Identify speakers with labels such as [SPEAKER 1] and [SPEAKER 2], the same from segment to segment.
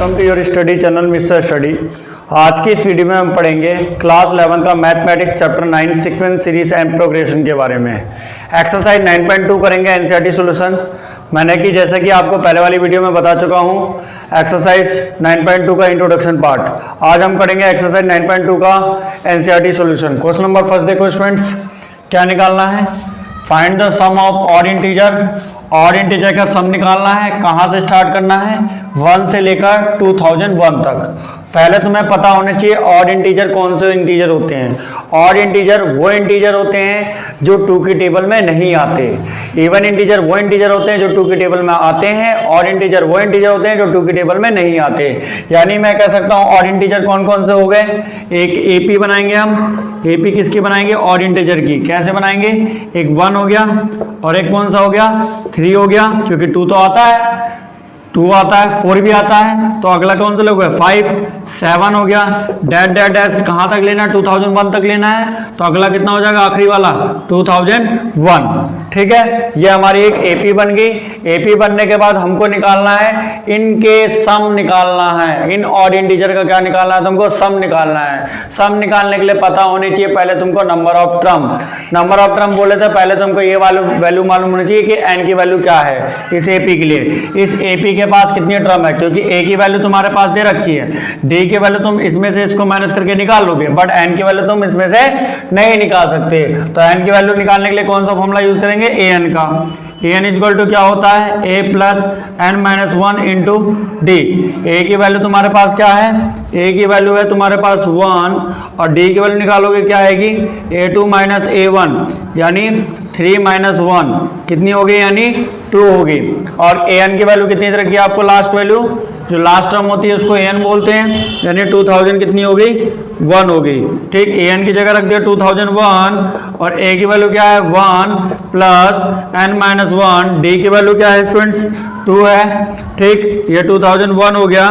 [SPEAKER 1] Welcome to your study channel mister study. आज की इस वीडियो में हम पढ़ेंगे क्लास 11 का mathematics chapter 9 sequence series and progression के बारे में। एक्सरसाइज 9.2 करेंगे एनसीईआरटी सॉल्यूशन। मैंने कि जैसे कि आपको पहले वाली वीडियो में बता चुका हूँ एक्सरसाइज 9.2 का इंट्रोडक्शन पार्ट। आज हम करेंगे एक्सरसाइज 9.2 का NCERT solution. Question number first देखो स्टूडेंट्स, क्या निकालना है? Find the sum of odd integer. Odd integer का सम निकालना है। कहाँ से स्टार्ट करना है? 1 से लेकर 2001 तक। पहले तुम्हें पता होना चाहिए ऑड इंटीजर कौन से इंटीजर होते हैं। ऑड इंटीजर वो इंटीजर होते हैं जो 2 की टेबल में नहीं आते। इवन इंटीजर वो इंटीजर होते हैं जो 2 की टेबल में आते हैं। ऑड इंटीजर वो इंटीजर होते हैं जो 2 की टेबल में नहीं आते। यानी मैं कह सकता हूँ ऑड इंटीजर कौन कौन से हो गए। एक एपी बनाएंगे हम। एपी किसकी बनाएंगे? ऑड इंटीजर की। कैसे बनाएंगे? एक 1 हो गया और एक कौन सा हो गया? 3 हो गया, क्योंकि 2 तो आता है, 2 आता है, 4 भी आता है। तो अगला कौन सा लोगे? 5, 7 हो गया। डैश डैश डैश कहाँ तक लेना है? 2001 तक लेना है। तो अगला कितना हो जाएगा? आखिरी वाला 2001। ठीक है, ये हमारी एक एपी बन गई। एपी बनने के बाद हमको निकालना है इनके सम निकालना है। इन ऑड इंटीजर का क्या निकालना है? तुमको सम निकालना है। सम निकालने के लिए पता होनी चाहिए पहले तुमको number of term. Number of term बोले तो पहले तुमको ये वैल्यू मालूम होनी चाहिए कि एन की वैल्यू क्या है इस एपी के लिए। इस एपी के पास कितनी टर्म है? क्योंकि ए की वैल्यू तुम्हारे पास दे रखी है, डी की वैल्यू तुम इसमें से इसको माइनस करके निकाल लोगे, बट एन की वैल्यू तुम इसमें से नहीं निकाल सकते। तो एन की वैल्यू निकालने के लिए कौन सा फॉर्मूला यूज करेंगे? ए एन का। ए एन इक्वल टू क्या होता है? A plus N minus 1 into D. A की वैल्यू तुम्हारे पास क्या है? ए की वैल्यू है तुम्हारे पास 1 और डी की वैल्यू निकालोगे क्या आएगी? A2 माइनस A1 यानी 3 माइनस 1 कितनी हो गई? यानी 2 होगी। और ए एन की वैल्यू कितनी तरह की? आपको लास्ट वैल्यू जो लास्ट टर्म होती है उसको ए एन बोलते हैं, यानी 2000 कितनी हो गई? 1 हो गई। ठीक, ए एन की जगह रख दिया 2001 और ए की वैल्यू क्या है? 1 प्लस एन माइनस 1। डी की वैल्यू क्या है स्टूडेंट्स? 2 है। ठीक, ये 2001 हो गया।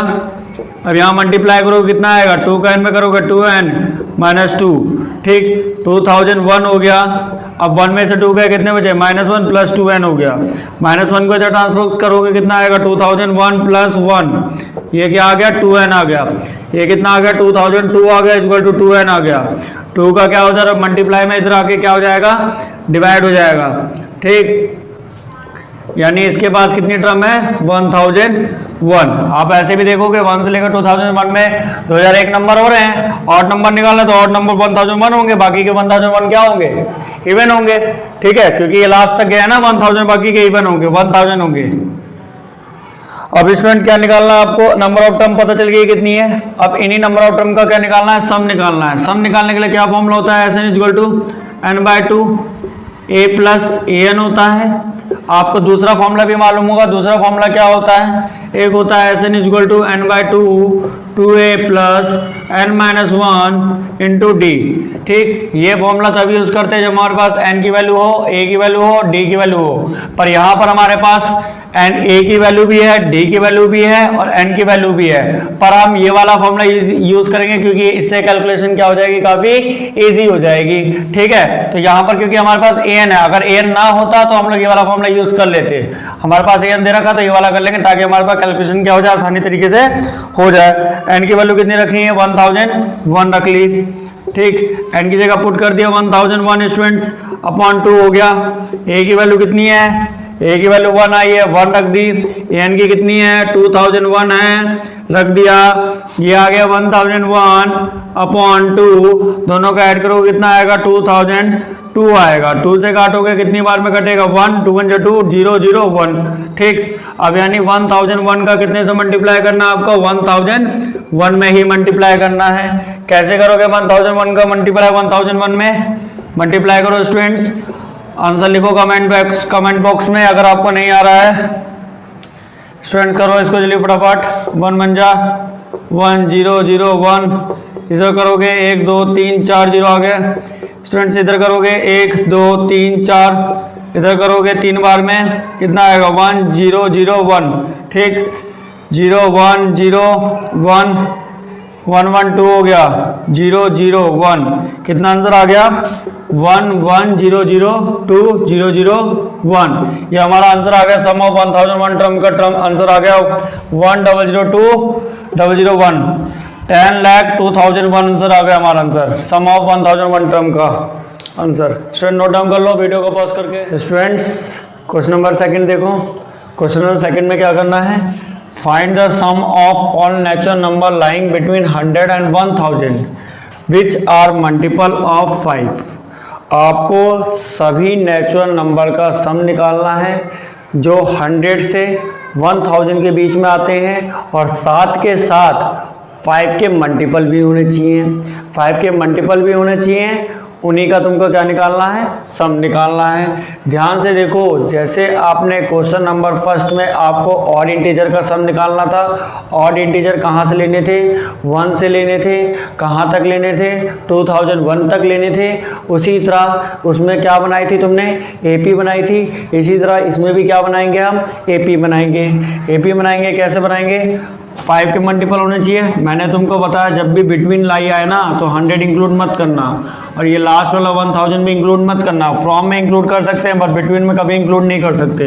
[SPEAKER 1] अब यहाँ मल्टीप्लाई करोगे कितना आएगा? 2 का एन में करोगे 2n माइनस 2। ठीक, 2001 हो गया। अब 1 में से 2 गए, कितने बचे? -1 प्लस 2n हो गया। -1 को इधर ट्रांसफर करोगे कितना आएगा? 2001 प्लस 1। ये क्या आ गया? 2n आ गया। ये कितना आ गया? 2002 आ गया इक्वल टू 2n आ गया। 2 का क्या हो जाएगा? मल्टीप्लाई में इधर आके क्या हो जाएगा? डिवाइड हो जाएगा। ठीक, यानी इसके पास कितनी टर्म है? 1001। आप ऐसे भी देखोगे 1 से लेकर 2001 में 2001 नंबर हो रहे हैं। ऑड नंबर निकालना तो ऑड नंबर 1001 होंगे, बाकी के 1001 क्या होंगे? इवन होंगे। ठीक है, क्योंकि ये लास्ट तक गया ना 1000, बाकी के इवन होंगे, 1000 होंगे। अब स्टूडेंट क्या निकालना है आपको? नंबर ऑफ टर्म पता चल गई कितनी है। अब इन्हीं नंबर ऑफ टर्म का क्या निकालना है? सम निकालना है। सम निकालने के लिए क्या फॉर्मूला होता है? Sn equal to n/2 a plus an होता है। आपको दूसरा फॉर्मूला भी मालूम होगा। दूसरा फॉर्मूला क्या होता है? एक होता है Sn equal to n/2 2a plus n minus 1 into d. ठीक, ये फॉर्मूला तभी यूज करते हैं जब हमारे पास n की वैल्यू हो, a की वैल्यू हो, d की वैल्यू हो। पर यहाँ पर हमारे पास a की वैल्यू भी है, d की वैल्यू भी है और n की वैल्यू भी है। पर हम ये वाला फॉर्मूला यूज करेंगे क्योंकि इससे कैलकुलेशन क्या हो जाएगी? काफी इजी हो जाएगी। ठीक है, तो यहाँ पर क्योंकि हमारे पास an है, अगर an ना होता तो हम लोग ये वाला फॉर्मूला यूज कर लेते। हमारे पास an दे रखा तो ये वाला कर लेंगे ताकि हमारे पास कैलकुलेशन क्या हो जाए? आसानी तरीके से हो जाए। n की वैल्यू कितनी रखनी है? 1001 रख ली। ठीक, n की जगह पुट कर दिया 1001 स्टूडेंट्स अपॉन 2 हो गया। a की वैल्यू कितनी है? a की वैल्यू 1 आई है, 1 रख दी। n की कितनी है? 2001 है, रख दिया। ये आ गया 1001 अपॉन 2, दोनों का ऐड करोगे कितना आएगा? 2002 आएगा। 2 से काटोगे कितनी बार में कटेगा? 1, 2 1 2 0 0 1। ठीक, अब यानी 1001 का कितने से मल्टीप्लाई करना है आपको? 1001 में ही मल्टीप्लाई करना है। कैसे करोगे 1001 का मल्टीप्लाई 1001 में? मल्टीप्लाई करो स्टूडेंट्स। आंसर लिखो कमेंट बॉक्स में अगर आपको नहीं आ रहा है। स्टूडेंट्स करो इसको जल्दी फटाफट। 1 बन जा 1 0 0 1। इधर करोगे 1 2 3 4 0 आ गया। स्टूडेंट्स इधर करोगे 1 2 3 4, इधर करोगे 3 बार में कितना आएगा? 1 0 0 1। ठीक, 0 1 0 1 1 1 2 हो गया। 0 0 1, कितना आंसर आ गया 1 1 0 0 2 0 0 1, ये हमारा आंसर आ गया। सम ऑफ 1001 टर्म का टर्म आंसर आ गया 1002 001, 10,02,001 आंसर आ गया हमारा आंसर, सम ऑफ 1001 टर्म का आंसर। स्टूडेंट नोट डाउन कर लो वीडियो को पॉज करके। स्टूडेंट्स क्वेश्चन नंबर सेकंड देखो। क्वेश्चन नंबर सेकंड में क्या करना है, find the sum of all natural number lying between 100 and 1000 which are multiple of 5। आपको सभी नेचुरल नंबर का सम निकालना है जो 100 से 1000 के बीच में आते हैं और साथ के साथ 5 के मल्टीपल भी होने चाहिए, 5 के मल्टीपल भी होने चाहिए, उन्हीं का तुमको क्या निकालना है, सम निकालना है। ध्यान से देखो, जैसे आपने क्वेश्चन नंबर फर्स्ट में आपको ऑड इंटीजर का सम निकालना था, ऑड इंटीजर कहाँ से लेने थे, 1 से लेने थे, कहाँ तक लेने थे, 2001 तक लेने थे। उसी तरह उसमें क्या बनाई थी तुमने, एपी बनाई थी, इसी तरह इसमें भी क्या बनाएंगे हम, एपी बनाएंगे। एपी बनाएंगे कैसे बनाएंगे, 5 के मल्टीपल होने चाहिए। मैंने तुमको बताया जब भी बिटवीन लाई आए ना तो 100 इंक्लूड मत करना, और ये लास्ट वाला 1000 भी इंक्लूड मत करना। फ्रॉम में इंक्लूड कर सकते हैं बट बिटवीन में कभी इंक्लूड नहीं कर सकते।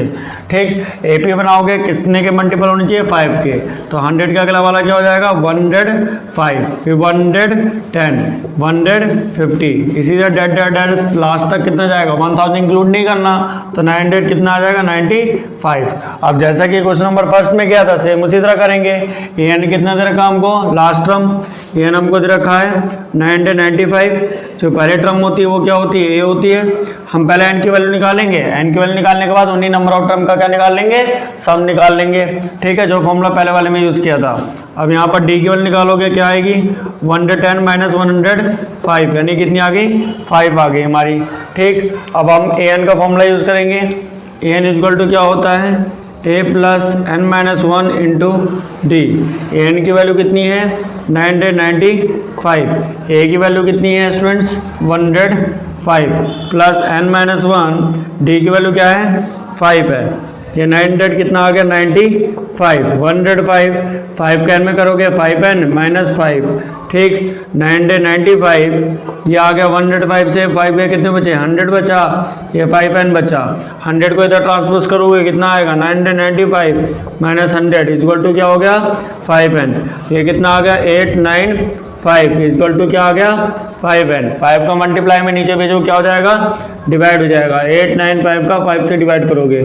[SPEAKER 1] ठीक, एपी बनाओगे कितने के मल्टीपल होने चाहिए, 5 के। तो 100 का अगला वाला क्या हो जाएगा, 105, फिर 110, 150, इसी तरह डेड लास्ट तक कितना जाएगा, 1000 इंक्लूड नहीं करना तो 900 कितना आ जाएगा, 95। अब जैसा कि क्वेश्चन नंबर फर्स्ट में किया था सेम उसी तरह करेंगे। एन कितना दे रखा हमको, लास्ट टर्म एन हमको दे रखा है 995, जो पहले टर्म होती है वो क्या होती है, ए होती है। हम पहले एन की वैल्यू निकालेंगे, एन की वैल्यू निकालने के बाद उन्हीं नंबर ऑफ टर्म का क्या निकाल लेंगे, सम निकाल लेंगे। ठीक है, जो फॉर्मूला पहले वाले में यूज़ किया था। अब यहाँ पर डी की वैल्यू निकालोगे, क्या आएगी 110 माइनस 105, यानी कितनी आ गई, 5 आ गई हमारी। ठीक, अब हम ए एन का फॉर्मूला यूज़ करेंगे। ए एन इक्वल टू क्या होता है, a plus N minus 1 into D. A n की वैल्यू कितनी है 995, ए की वैल्यू कितनी है students 105 plus N minus 1, d की वैल्यू क्या है 5 है। ये 900 कितना आ गया 95, 105, 5 का एन में करोगे 5n माइनस 5। ठीक, 995, ये आ गया 105 से 5 के कितने बचे, 100 बचा, ये 5n बचा। 100 को इधर ट्रांसपोज करोगे कितना आएगा 995 माइनस 100 इक्वल टू क्या हो गया 5n। ये कितना आ गया 895 इक्वल टू क्या आ गया 5n। 5 का मल्टीप्लाई में नीचे भेजो क्या हो जाएगा, डिवाइड हो जाएगा। 895 का 5 से डिवाइड करोगे।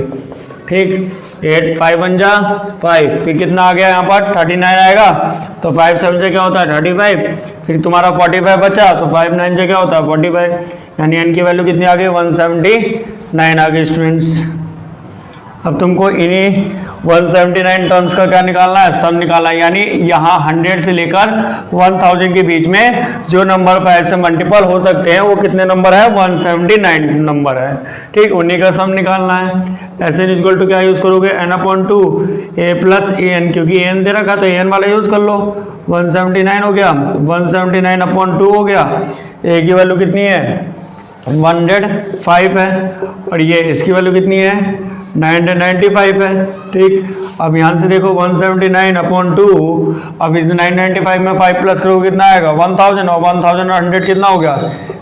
[SPEAKER 1] ठीक, 8 5 1 जा 5, फिर कितना आ गया यहाँ पर 39 आएगा, तो 5 7 से क्या होता है 35, फिर तुम्हारा 45 बचा, तो 5 9 से क्या होता है 45, यानी एन की वैल्यू कितनी आ गई 179 आ गई स्टूडेंट्स। अब तुमको इन्हीं 179 टर्म्स का क्या निकालना है, सम निकालना है। यानी यहाँ 100 से लेकर 1000 के बीच में जो नंबर 5 से मल्टीपल हो सकते हैं वो कितने नंबर है, 179 नंबर है। ठीक, उन्हीं का सम निकालना है। ऐसे इक्वल टू क्या यूज़ करोगे, n/2 a plus a n, क्योंकि एन दे रखा तो एन वाला यूज़ कर लो। 179 हो गया, 179/2 हो गया। ए की वैल्यू कितनी है 105 है, और ये इसकी वैल्यू कितनी है 995 है। ठीक, अब यहाँ से देखो 179/2, अब इस 995 में 5 प्लस करोगे कितना आएगा 1000, और 1100 कितना हो गया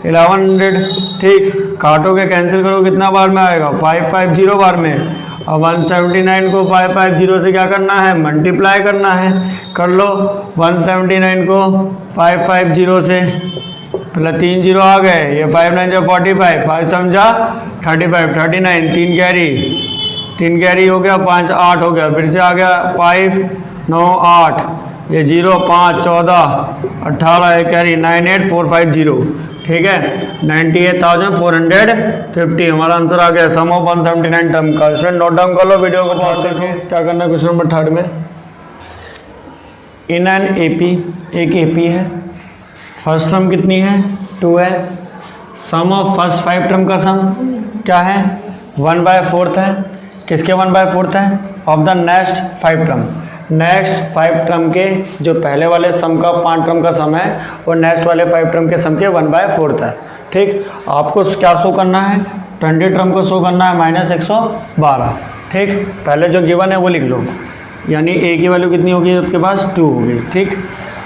[SPEAKER 1] 1100। ठीक, काटोगे कैंसिल करोगे कितना बार में आएगा 550 बार में। अब 179 को 550 से क्या करना है, मल्टीप्लाई करना है, कर लो। 179 को 550 से पहले 3 0 आ गए, ये 5 9 जा 45, 5 समझा 35, 39, 3 कैरी हो गया, 5 8 हो गया, फिर से आ गया 5 9 8, ये 0 5 14 18, एक कैरी 98450। ठीक है, 98,450 हमारा आंसर आ गया सम ऑफ 179 टर्म का। स्टूडेंट नोट डाउन कर लो वीडियो को पॉज करके। क्या करना है क्वेश्चन नंबर 3 में, इन एन एपी, एक एपी है, फर्स्ट टर्म कितनी है 2 है, सम ऑफ फर्स्ट 5 टर्म का सम क्या है 1/4 है। किसके 1/4 है, of the next 5 term. Next 5 term के जो पहले वाले सम का 5 टर्म का सम है वो नेक्स्ट वाले 5 टर्म के सम के 1/4 है। ठीक, आपको क्या शो करना है, 20 टर्म को शो करना है -112। ठीक, पहले जो गिवन है वो लिख लो, यानी ए की वैल्यू कितनी होगी आपके पास 2 होगी। ठीक,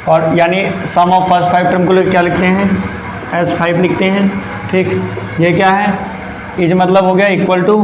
[SPEAKER 1] और यानी सम ऑफ फर्स्ट 5 टर्म को क्या लिखते हैं, S5 लिखते हैं। ठीक, ये क्या है, इज मतलब हो गया इक्वल टू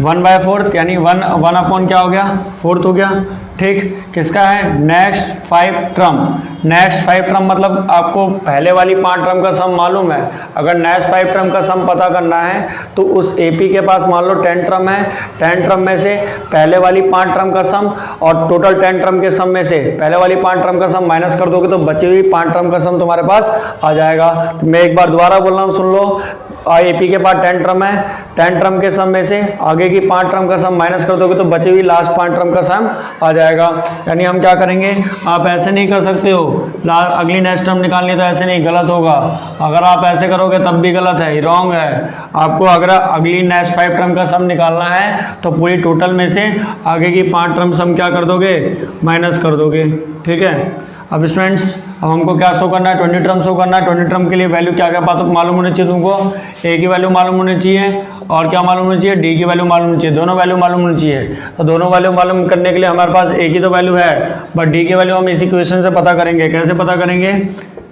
[SPEAKER 1] 1/4 यानी 1 अपॉन क्या हो गया, 4 हो गया। ठीक, किसका है, नेक्स्ट 5 टर्म। नेक्स्ट 5 टर्म मतलब आपको पहले वाली 5 टर्म का सम मालूम है। अगर नेक्स्ट 5 टर्म का सम पता करना है तो उस एपी के पास मान लो 10 टर्म है, 10 टर्म में से पहले वाली 5 टर्म का सम और टोटल 10 टर्म के सम में से पहले वाली 5 टर्म का सम माइनस कर दोगे तो बची हुई 5 टर्म का सम तुम्हारे पास आ जाएगा। तो मैं एक बार दोबारा बोल रहा हूँ, सुन लो। एपी के पास 10 टर्म है, 10 टर्म के सम में से आगे की 5 टर्म का सम माइनस कर दोगे तो बची हुई लास्ट 5 टर्म का सम आ जाएगा। यानी हम क्या करेंगे, आप ऐसे नहीं कर सकते हो, अगली नेक्स्ट टर्म निकालनी है तो ऐसे नहीं, गलत होगा। अगर आप ऐसे करोगे तब भी गलत है, रॉन्ग है। आपको अगर अगली नेक्स्ट 5 टर्म का सम निकालना है तो पूरी टोटल में से आगे की 5 टर्म सम क्या कर दोगे, माइनस कर दोगे। ठीक है, अब स्टूडेंट्स अब हमको क्या शो करना है, 20 टर्म शो करना है। 20 टर्म के लिए वैल्यू क्या क्या मालूम होनी चाहिए तुमको, ए की वैल्यू मालूम होनी चाहिए और क्या मालूम होनी चाहिए, डी की वैल्यू मालूम होनी चाहिए, दोनों वैल्यू मालूम होनी चाहिए। तो दोनों वैल्यू मालूम करने के लिए हमारे पास ए की तो वैल्यू है, बट डी की वैल्यू हम इसी क्वेश्चन से पता करेंगे। कैसे पता करेंगे,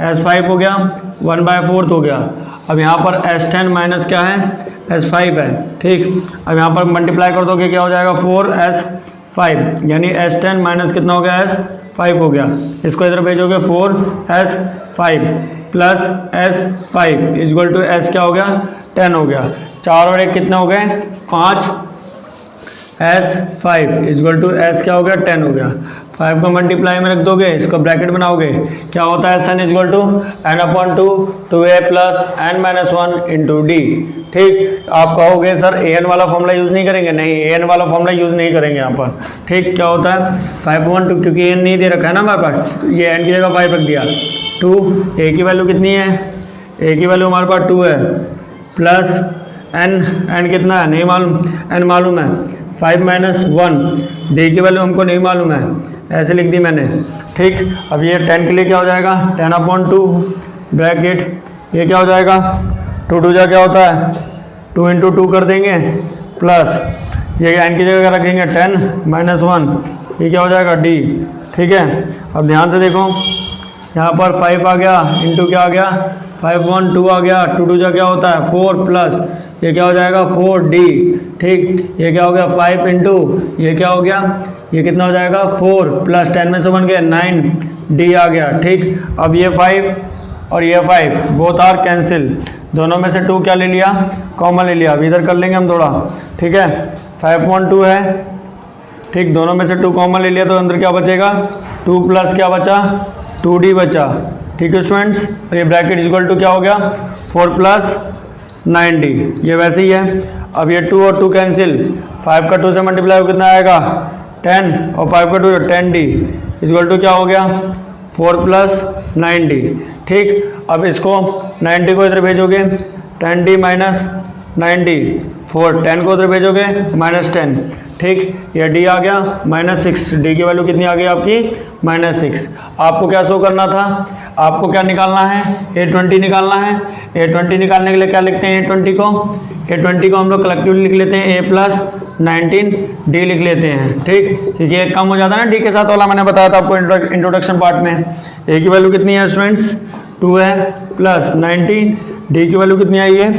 [SPEAKER 1] S5 हो गया, 1/4 हो गया। अब यहाँ पर S10 माइनस क्या है, S5 है। ठीक, अब यहाँ पर मल्टीप्लाई कर दोगे क्या हो जाएगा, 4S5 यानी S10 माइनस कितना हो गया, S5 हो गया। इसको इधर भेजोगे 4S5 plus S5 equal to S क्या हो गया, 10 हो गया। 4 और 1 कितने हो गए, 5। S5 इक्वल टू S क्या हो गया, 10 हो गया। 5 को मल्टीप्लाई में रख दोगे, इसको ब्रैकेट बनाओगे, क्या होता है, N equal to n/2 2a plus n-1 into d. ठीक, आप कहोगे सर an वाला फॉर्मूला यूज़ नहीं करेंगे, नहीं an वाला फॉर्मूला यूज़ नहीं करेंगे यहाँ पर। ठीक, क्या होता है 5/2 क्योंकि n नहीं दे रखा है ना हमारे पास, ये n की जगह 5 रख दिया। 2 a की वैल्यू कितनी है, a की वैल्यू हमारे पास 2 है प्लस n कितना है नहीं मालूम, n मालूम है 5 - 1, डी की वैल्यू हमको नहीं मालूम है, ऐसे लिख दी मैंने। ठीक, अब ये 10 के लिए क्या हो जाएगा, 10/2 ब्रैकेट, ये क्या हो जाएगा, 2 2 जा क्या होता है 2 × 2 कर देंगे प्लस ये n की जगह रखेंगे 10 - 1, ये क्या हो जाएगा डी। ठीक है, अब ध्यान से देखो, यहाँ पर 5 आ गया इंटू क्या आ गया 5 1 2 आ गया, 2 2 जा क्या होता है 4 प्लस ये क्या हो जाएगा 4D। ठीक, ये क्या हो गया 5 इंटू ये क्या हो गया, ये कितना हो जाएगा 4 प्लस 10 में से बन गया 9D आ गया। ठीक, अब ये 5 और ये 5 बोथ आर कैंसिल, दोनों में से 2 क्या ले लिया, कॉमन ले लिया। अब इधर कर लेंगे हम थोड़ा। ठीक है, 5/2 है। ठीक, दोनों में से 2 कॉमन ले लिया तो अंदर क्या बचेगा 2 प्लस क्या बचा 2D बचा। ठीक है स्टूडेंट्स, ये ब्रैकेट इक्वल टू क्या हो गया 4 प्लस 9D, ये वैसे ही है। अब ये 2 और 2 कैंसिल, 5 का 2 से मल्टीप्लाई हो कितना आएगा 10 और 5 का 2 10D इक्वल टू क्या हो गया 4 प्लस 9D। ठीक, अब इसको 9D को इधर भेजोगे 10D माइनस 9D 4, 10 को उधर भेजोगे -10। ठीक, ये D आ गया -6, D की वैल्यू कितनी आ गई आपकी -6। आपको क्या शो करना था, आपको क्या निकालना है A20 निकालना है। A20 निकालने के लिए क्या लिखते हैं A20 को हम लोग कलेक्टिवली लिख लेते हैं A प्लस 19D लिख लेते हैं। ठीक, क्योंकि एक कम हो जाता है ना D के साथ वाला, मैंने बताया था आपको इंट्रोडक्शन पार्ट में। A की वैल्यू कितनी है स्टूडेंट्स 2 है प्लस 19, D की वैल्यू कितनी आई है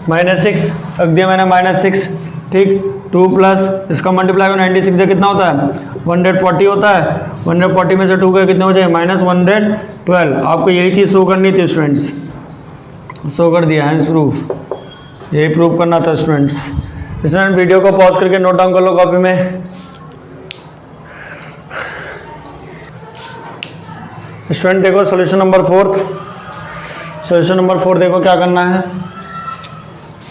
[SPEAKER 1] -6 रख दिया मैंने -6। ठीक, 2 प्लस इसका मल्टीप्लाई 96 से कितना होता है 140 होता है, 140 में से 2 का कितने हो जाए -112। आपको यही चीज़ शो करनी थी स्टूडेंट्स, शो कर दिया है प्रूफ, यही प्रूफ करना था स्टूडेंट्स। स्टूडेंट वीडियो को पॉज करके नोट डाउन कर लो कॉपी में। स्टूडेंट देखो सॉल्यूशन नंबर 4, सॉल्यूशन नंबर 4 देखो क्या करना है।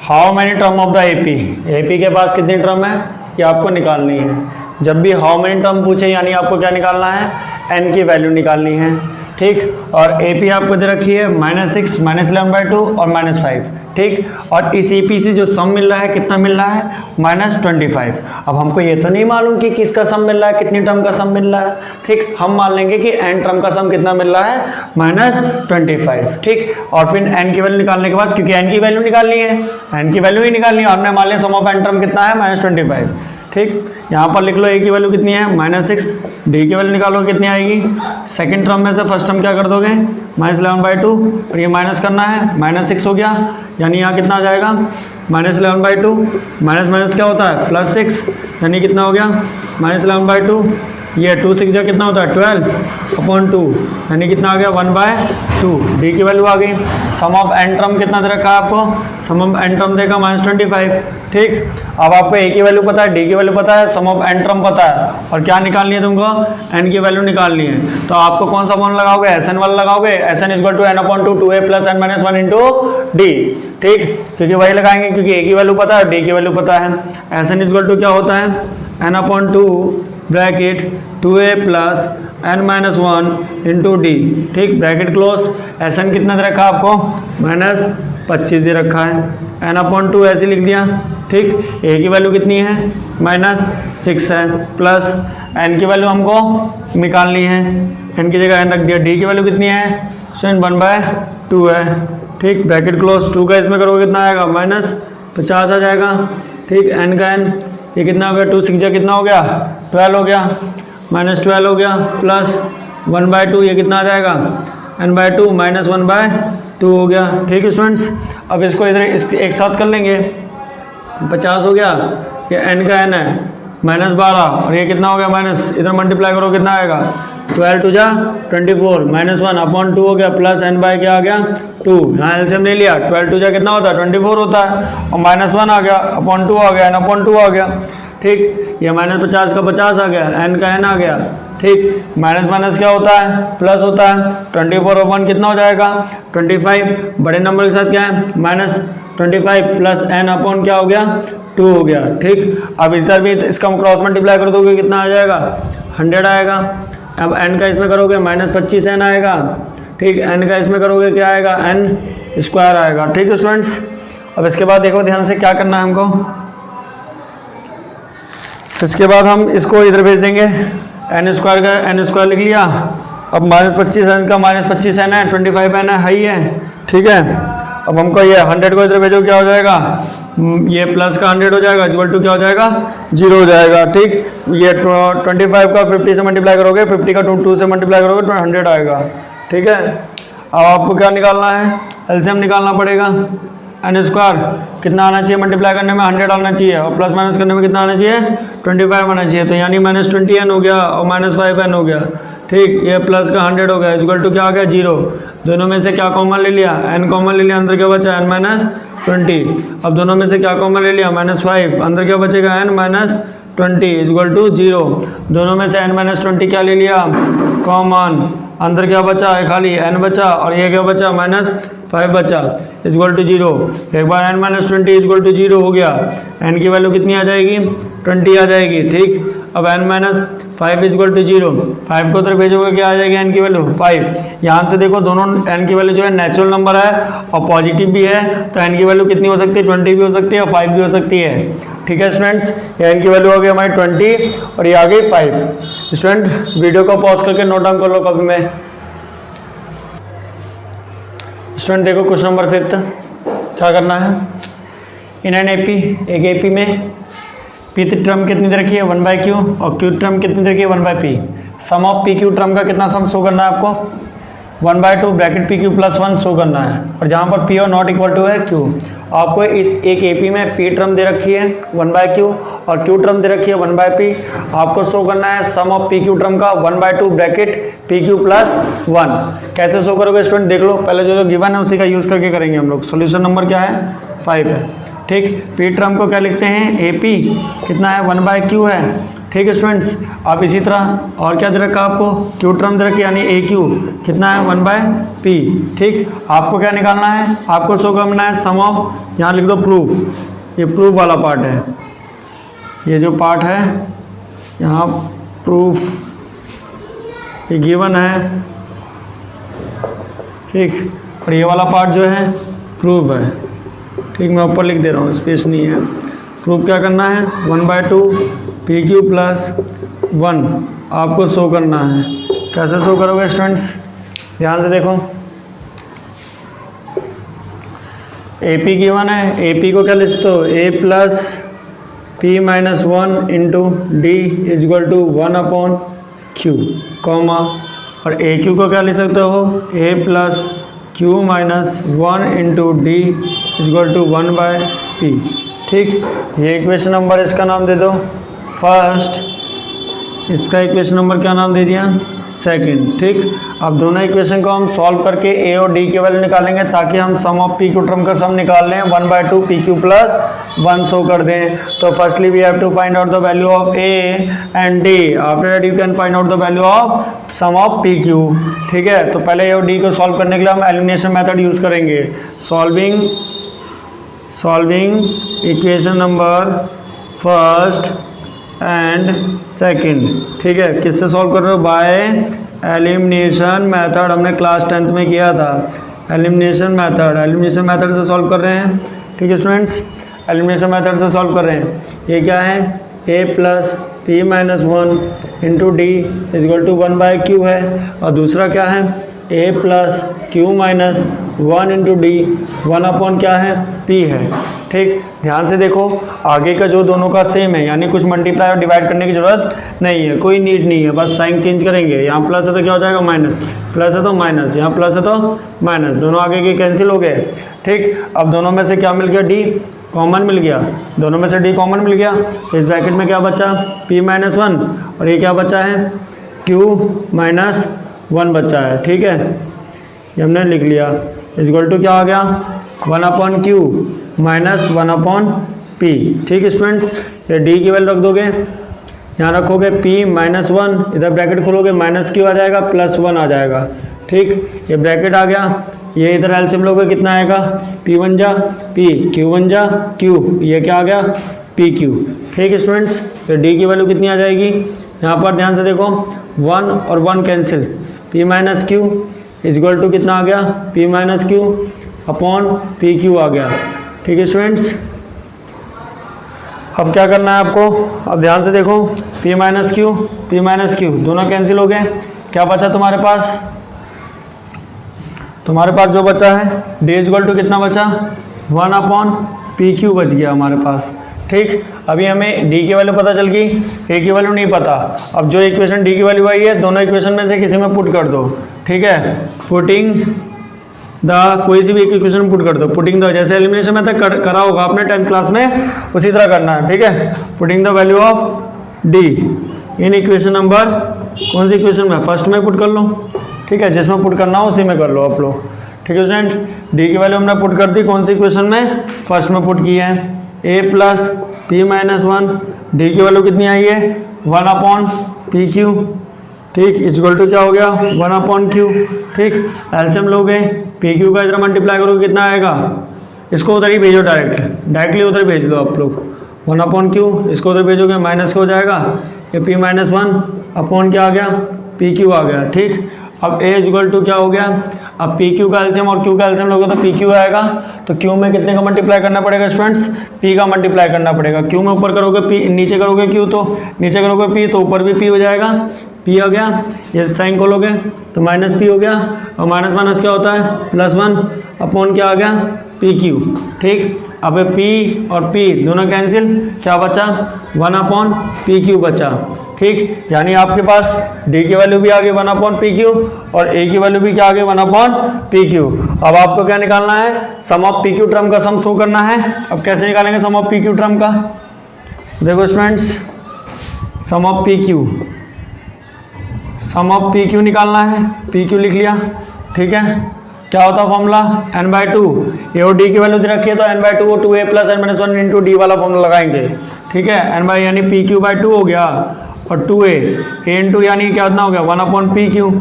[SPEAKER 1] How many term of the AP के पास कितनी टर्म है ये आपको निकालनी है। जब भी हाउ मैनी टर्म पूछे यानी आपको क्या निकालना है n की वैल्यू निकालनी है। ठीक, और एपी आपको दे रखी है -6 -11/2 और -5। ठीक, और इस एपी से जो सम मिल रहा है कितना मिल रहा है -25। अब हमको ये तो नहीं मालूम कि किसका सम मिल रहा है, कितनी टर्म का सम मिल रहा है। ठीक, हम मान लेंगे कि n टर्म का सम कितना मिल रहा है -25। ठीक, और फिर n की वैल्यू निकालने के बाद, क्योंकि n की वैल्यू निकालनी है, n की वैल्यू ही निकालनी है, हमने मान लिया सम ऑफ n टर्म कितना है -25। ठीक, यहाँ पर लिख लो ए की वैल्यू कितनी है -6, डी की वैल्यू निकालो कितनी आएगी, सेकंड टर्म में से फर्स्ट टर्म क्या कर दोगे -11/2 और ये माइनस करना है, -6 हो गया, यानी यहाँ कितना आ जाएगा -11/2, माइनस क्या होता है +6, यानी कितना हो गया -11/2, ये 2 6 जा कितना होता है 12/2, यानी कितना आ गया 1/2, डी की वैल्यू आ गई। सम ऑफ एन टर्म कितना दे रखा है आपको, सम ऑफ एन टर्म देगा -25। ठीक, अब आपको ए की वैल्यू पता है, डी की वैल्यू पता है, सम ऑफ एन टर्म पता है, और क्या निकालनी है तुमको, एन की वैल्यू निकालनी है। तो आपको कौन सा फॉर्मूला लगाओगे, एस एन वाला लगाओगे, s n equal to n/2 2a + n-1 into d. ठीक, क्योंकि वही लगाएंगे क्योंकि ए की वैल्यू पता है, डी की वैल्यू पता है। एस एन इक्वल टू क्या होता है n/2 bracket 2a + n-1 into d. ठीक, ब्रैकेट क्लोज। एस एन कितना दे रखा है आपको -25 दे रखा है, n/2 ऐसे लिख दिया। ठीक, ए की वैल्यू कितनी है -6 है, प्लस एन की वैल्यू हमको निकालनी है, एन की जगह एन रख दिया। डी की वैल्यू कितनी है 1/2 है। ठीक, ब्रैकेट क्लोज। 2 का इसमें करोगे कितना आएगा -50 आ जाएगा। ठीक, एन का एन ये कितना हो गया 2 6 जा कितना हो गया 12 हो गया, -12 हो गया, प्लस 1/2 ये कितना आ जाएगा n/2 -1/2 हो गया। ठीक है स्टूडेंट्स, अब इसको इधर एक साथ कर लेंगे, 50 हो गया, ये n का n है -12 और ये कितना हो गया माइनस, इधर मल्टीप्लाई करो कितना आएगा 12 2 जा 24 -1/2 हो गया, प्लस n बाय क्या आ गया 2, यहाँ एलसीएम ले लिया, 12 2 जा कितना होता है 24 होता है, और -1 आ गया /2 आ गया, n/2 आ गया। ठीक, ये -50 का 50 आ गया, n का n आ गया। ठीक, माइनस क्या होता है प्लस होता है, 24/1 कितना हो जाएगा 25, बड़े नंबर के साथ क्या है -25 प्लस n/, क्या हो गया 2 हो गया। ठीक, अब इधर भी इसका क्रॉस मल्टीप्लाई कर दोगे कितना आ जाएगा 100 आएगा। अब n का इसमें करोगे -25 n आएगा। ठीक, n का इसमें करोगे क्या आएगा n² आएगा। ठीक है स्टूडेंट्स, अब इसके बाद देखो ध्यान से क्या करना है हमको, इसके बाद हम इसको इधर भेज देंगे, n² का n² लिख लिया। अब -25 n का -25 n है, 25 n है ही है। ठीक है, अब हमको ये 100 को इधर भेजो क्या हो जाएगा, ये प्लस का 100 हो जाएगा, इक्वल टू क्या हो जाएगा 0 हो जाएगा। ठीक, ये 25 का 50 से मल्टीप्लाई करोगे, 50 का 2 से मल्टीप्लाई करोगे तो 100 आएगा। ठीक है, अब आपको क्या निकालना है, एलसीएम निकालना पड़ेगा। n² कितना आना चाहिए मल्टीप्लाई करने में 100 आना चाहिए, और प्लस माइनस करने में कितना आना चाहिए 25 आना चाहिए, तो यानी -20n हो गया और -5n हो गया। ठीक, ये प्लस का 100 हो गया, इक्वल टू क्या आ गया 0, दोनों में से क्या कॉमन ले लिया n कॉमन ले लिया, अंदर क्या बचा n-20, अब दोनों में से क्या कॉमन ले लिया -5, अंदर क्या बचेगा n-20 इक्वल टू 0, दोनों में से n-20 क्या ले लिया कॉमन, अंदर क्या बचा है खाली n बचा, और ये क्या बचा -5 बचा इक्वल टू 0। एक बार n-20 इक्वल टू 0 हो गया, n की वैल्यू कितनी आ जाएगी 20 आ जाएगी। ठीक, अब n-5 इक्वल टू 0, 5 को उधर भेजोगे क्या आ जाएगी n की वैल्यू 5। यहाँ से देखो दोनों n की वैल्यू जो है नेचुरल नंबर है और पॉजिटिव भी है, तो n की वैल्यू कितनी हो सकती है 20 भी हो सकती है और 5 भी हो सकती है। ठीक है स्टूडेंट्स, ये n की वैल्यू हो गई हमारी 20 और ये आ गई 5। स्टूडेंट वीडियो को पॉज करके नोट डाउन कर लो कॉपी में। स्टूडेंट देखो क्वेश्चन नंबर 5 क्या करना है, इन एन एपी, एक एपी में पी टर्म कितनी दे रखी है 1/q और q टर्म कितनी दे रखी है 1/p। Sum of p q term का कितना सम शो करना है आपको 1/2 bracket p q plus 1 show करना है, और जहाँ पर p और नॉट इक्वल टू है q। आपको इस एक एपी में p टर्म दे रखी है 1/q और q टर्म दे रखी है 1/p। आपको शो करना है सम ऑफ पी क्यू टर्म का 1/2 ब्रैकेट पी क्यू प्लस 1। कैसे शो करोगे स्टूडेंट देख लो, पहले जो गिवन है उसी का यूज़ करके करेंगे हम लोग। सोल्यूशन नंबर क्या है 5 है। ठीक, पी टर्म को क्या लिखते हैं ए पी, कितना है 1/q है। ठीक है स्टूडेंट्स, आप इसी तरह और क्या दे रखा आपको क्यू टर्म दे रखी यानी ए क्यू, कितना है 1/p। ठीक, आपको क्या निकालना है, आपको शो करना है सम ऑफ, यहाँ लिख दो प्रूफ, ये प्रूफ वाला पार्ट है, ये जो पार्ट है यहाँ प्रूफ, ये गिवन है। ठीक, और ये वाला पार्ट जो है प्रूफ है। ठीक, मैं ऊपर लिख दे रहा हूँ, स्पेस नहीं है। प्रूफ क्या करना है 1/2 पी क्यू प्लस 1 आपको शो करना है। कैसे शो करोगे स्टूडेंट्स, ध्यान से देखो, ए पी गिवन है, ए पी को क्या लिख दो A plus P minus 1 into D is equal to 1/q, comma, और ए क्यू को क्या लिख सकते हो, a plus Q minus 1 into D is equal to 1/p। ठीक, ये इक्वेशन नंबर इसका नाम दे दो फर्स्ट, इसका इक्वेशन नंबर क्या नाम दे दिया, सेकंड। ठीक, अब दोनों इक्वेशन को हम सॉल्व करके ए और डी की वैल्यू निकालेंगे ताकि हम सम ऑफ पी क्यू टर्म का सम निकाल लें, 1/2 पी क्यू प्लस 1 शो कर दें। तो firstly we have to find out the value of a and d, after that you can find out the value of sum of p q. ठीक है, तो पहले ए और डी को सॉल्व करने के लिए हम एलिमिनेशन मेथड यूज करेंगे, solving equation number first and second. ठीक है, किससे सॉल्व कर रहे हो, बाय एलिमिनेशन मेथड, हमने क्लास 10th में किया था, एलिमिनेशन मेथड से सॉल्व कर रहे हैं। ठीक है स्टूडेंट्स, एलिमिनेशन मेथड से सॉल्व कर रहे हैं। ये क्या है, a plus p minus 1 into D is equal to 1/q है, और दूसरा क्या है, a plus Q minus 1 into d 1/ क्या है, p है। ठीक, ध्यान से देखो, आगे का जो दोनों का सेम है, यानी कुछ मल्टीप्लाई और डिवाइड करने की जरूरत नहीं है, कोई नीड नहीं है, बस साइन चेंज करेंगे। यहाँ प्लस है तो क्या हो जाएगा माइनस, प्लस है तो माइनस, यहाँ प्लस है तो माइनस, दोनों आगे के कैंसिल हो गए। ठीक, अब दोनों में से क्या मिल गया, डी कॉमन मिल गया, दोनों में से डी कॉमन मिल गया, तो इस ब्रैकेट में क्या बचा, p माइनस 1, और ये क्या बचा है, q माइनस 1 बचा है। ठीक है, ये हमने लिख लिया, इज इक्वल टू क्या आ गया, 1/q माइनस 1/p। ठीक है स्टूडेंट्स, ये डी की वैल्यू रख दोगे, यहाँ रखोगे p माइनस 1, इधर ब्रैकेट खोलोगे माइनस q आ जाएगा, प्लस 1 आ जाएगा। ठीक, ये ब्रैकेट आ गया, ये इधर एलसीएम लोगे कितना आएगा, p1 जा p, q1 जा q, ये क्या आ गया, pq। ठीक है स्टूडेंट्स, ये डी की वैल्यू कितनी आ जाएगी, यहाँ पर ध्यान से देखो, 1 और 1 cancel, p minus q is equal to कितना आ गया, p minus q upon pq आ गया। ठीक है स्टूडेंट्स, अब क्या करना है आपको, अब ध्यान से देखो, p माइनस क्यू दोनों कैंसिल हो गए, क्या बचा तुम्हारे पास, जो बचा है d इज इक्वल टू कितना बचा, 1/pq बच गया हमारे पास। ठीक, अभी हमें d की वैल्यू पता चल गई, a की वैल्यू नहीं पता। अब जो इक्वेशन d की वैल्यू आई है, दोनों इक्वेशन में से किसी में पुट कर दो। ठीक है, पुटिंग द, कोई सी भी एक इक्वेशन पुट कर दो, पुटिंग द, जैसे एलिमिनेशन में तक करा होगा आपने 10th क्लास में, उसी तरह करना है। ठीक है, putting the value of d in equation number, कौन सी इक्वेशन में, फर्स्ट में पुट कर लो। ठीक है, जिसमें पुट करना हो उसी में कर लो आप लोग। ठीक है स्टूडेंट, डी की वैल्यू हमने पुट कर दी, कौन सी इक्वेशन में, फर्स्ट में पुट की है, a plus p minus 1, d की वैल्यू कितनी आई है, 1/pq। ठीक, इज इक्वल टू क्या हो गया, 1/q। ठीक, एलसीएम लोगे, pq का इधर मल्टीप्लाई करोगे कितना आएगा, इसको उधर ही भेजो, डायरेक्टली उधर भेज दो आप लोग, 1/q, इसको उधर भेजोगे माइनस हो जाएगा, ये p माइनस 1 अपॉन क्या आ गया, pq आ गया। ठीक, अब a इज इक्वल टू क्या हो गया, अब pq का एलसीएम और q का एलसीएम लोगे तो pq आएगा, तो q में कितने का मल्टीप्लाई करना पड़ेगा स्टूडेंट्स, p का मल्टीप्लाई करना पड़ेगा। q में ऊपर करोगे p, नीचे करोगे q, तो नीचे करोगे p तो ऊपर भी p हो जाएगा, p आ गया, ये साइन खोलोगे तो माइनस p हो गया, और माइनस माइनस क्या होता है, +1 अपॉन क्या आ गया, pq। ठीक, अब p और p दोनों कैंसिल, क्या बचा, 1/pq बचा। ठीक, यानी आपके पास d की वैल्यू भी आ गई 1/pq, और a की वैल्यू भी क्या आ गई 1/pq। अब आपको क्या निकालना है, सम ऑफ pq टर्म का सम शो करना है। अब कैसे निकालेंगे सम ऑफ pq टर्म का, देखो स्टूडेंट्स, सम ऑफ pq निकालना है, pq लिख लिया। ठीक है, क्या होता है फॉर्मूला, n/2, ए और डी की वैल्यू दे रखी है तो n/2 को 2a plus n-1 into D वाला फॉर्मूला लगाएंगे। ठीक है, n यानी pq/2 हो गया, और 2a इंटू यानी क्या कितना हो गया, 1/pq।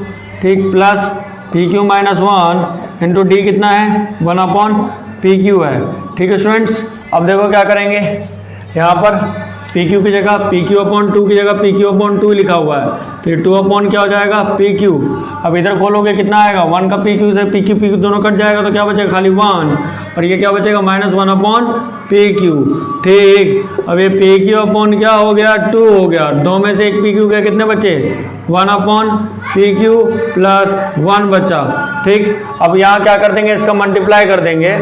[SPEAKER 1] ठीक, plus pq minus 1 into D कितना है, 1/pq है। ठीक है स्टूडेंट्स, अब देखो क्या करेंगे, यहाँ पर pq की जगह pq/2 की जगह pq/2 लिखा हुआ है, तो ये 2 क्या हो जाएगा, pq। अब इधर खोलोगे कितना आएगा, 1 का pq से pq दोनों कट जाएगा, तो क्या बचेगा, खाली 1, और ये क्या बचेगा, -1/pq। ठीक, अब ये pq/ क्या हो गया, 2 हो गया, 2 में से एक pq गया, कितने बचे, 1/pq प्लस 1 बचा। ठीक, अब यहाँ क्या कर देंगे, इसका मल्टीप्लाई कर देंगे,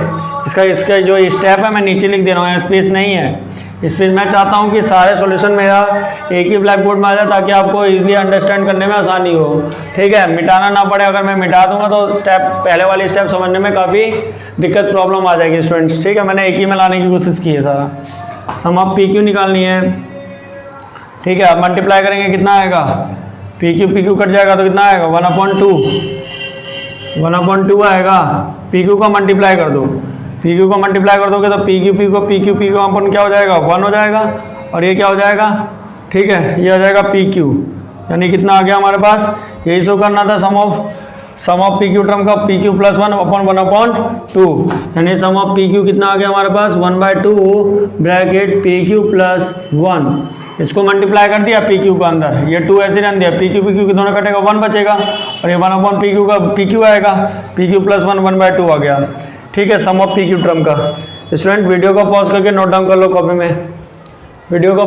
[SPEAKER 1] इसका जो स्टेप है मैं नीचे लिख दे रहा हूँ, स्पेस नहीं है, इस पर मैं चाहता हूँ कि सारे सॉल्यूशन मेरा एक ही ब्लैक बोर्ड में आ जाए ताकि आपको इजीली अंडरस्टैंड करने में आसानी हो। ठीक है, मिटाना ना पड़े। अगर मैं मिटा दूंगा तो स्टेप पहले वाली स्टेप समझने में काफ़ी दिक्कत प्रॉब्लम आ जाएगी स्टूडेंट्स। ठीक है, मैंने एक ही में लाने की कोशिश की है सारा। सम ऑफ पी क्यू निकालनी है। ठीक है, अब मल्टीप्लाई करेंगे कितना आएगा, पी क्यू कट जाएगा तो कितना आएगा 1/2 आएगा। पी क्यू का मल्टीप्लाई कर दो, पी क्यू को मल्टीप्लाई कर दोगे तो पी क्यू अपन क्या हो जाएगा 1 हो जाएगा, और ये क्या हो जाएगा, ठीक है, ये हो जाएगा पी क्यू, यानी कितना आ गया हमारे पास, यही शो करना था सम ऑफ पी क्यू टर्म का, पी क्यू प्लस 1/1/2, यानी सम ऑफ पी क्यू कितना आ गया हमारे पास 1/2 ब्रैकेट पी क्यू प्लस 1। इसको मल्टीप्लाई कर दिया पी क्यू का अंदर, ये 2 ऐसे रहने दिया, पी क्यू दोनों कटेगा 1 बचेगा, और ये 1/पी क्यू का पी क्यू आएगा, पी क्यू प्लस 1/2 आ गया। ठीक है, सम ऑफ पी क्यू टर्म का। स्टूडेंट वीडियो को पॉज करके नोट डाउन कर लो कॉपी में, वीडियो को